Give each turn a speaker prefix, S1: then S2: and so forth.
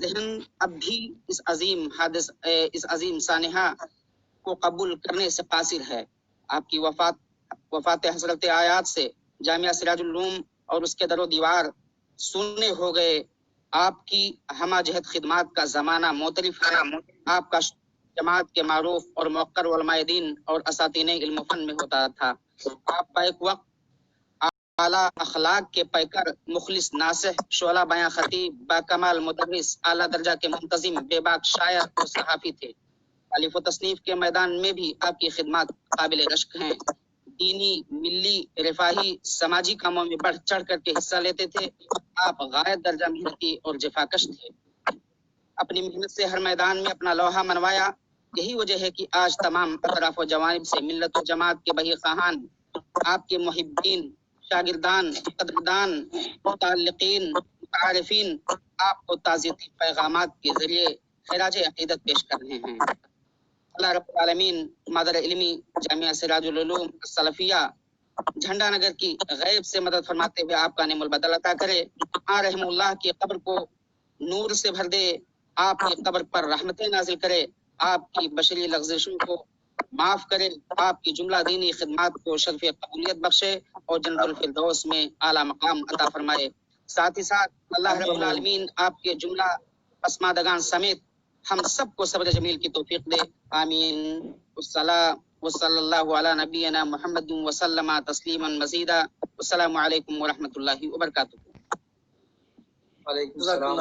S1: ذہن اب بھی اس عظیم سانحہ کو قبول کرنے سے قاصر ہے۔ آپ کی وفات حضرت آیات سے جامعہ سراج العلوم اور اس کے در و دیوار سننے ہو گئے۔ آپ کی ہمہ جہت خدمات کا زمانہ مختلف ہے۔ آپ کا جماعت کے معروف اور موقر علماء دین اور اساتین علم و فن میں ہوتا تھا۔ آپ کا ایک وقت اعلیٰ اخلاق کے پیکر، مخلص ناصح، شعلہ بیاں خطیب، باکمال مدرس، اعلیٰ درجہ کے منتظم، بے باک شاعر اور صحافی تھے۔ تالیف و تصنیف کے میدان میں بھی آپ کی خدمات قابل رشک ہیں۔ دینی، ملی، رفاہی، سماجی کاموں میں بڑھ چڑھ کر کے حصہ لیتے تھے۔ آپ غایت درجہ محنتی اور جفاکش تھے۔ اپنی محنت سے ہر میدان میں اپنا لوہا منوایا۔ یہی وجہ ہے کہ آج تمام اطراف و جوانب سے ملت و جماعت کے بہی خواہان، آپ کے محبین، شاگردان، قدردان، متعلقین، متعارفین آپ کو تعزیتی پیغامات کے ذریعے خراج عقیدت پیش کر رہے ہیں۔ اللہ رب العالمین مادر علمی جامعہ سراج العلوم السلفیہ جھنڈا نگر کی غیب سے مدد فرماتے ہوئے آپ کا نعم البدل عطا کرے۔ رحم اللہ کی قبر کو نور سے بھر دے، آپ کی قبر پر رحمتیں نازل کرے، آپ کی بشری لغزشوں کو معاف کرے، آپ کی جملہ دینی خدمات کو شرف قبولیت بخشے اور جنت الفردوس میں اعلیٰ مقام عطا فرمائے۔ ساتھ ہی ساتھ اللہ رب العالمین آپ کے جملہ پسماندگان سمیت ہم سب کو صبر جمیل کی توفیق دے۔ آمین۔ وصلی اللہ علی نبینا محمد وسلم تسلیما مزیدا۔ السلام علیکم ورحمۃ اللہ وبرکاتہ۔
S2: وعلیکم السلام۔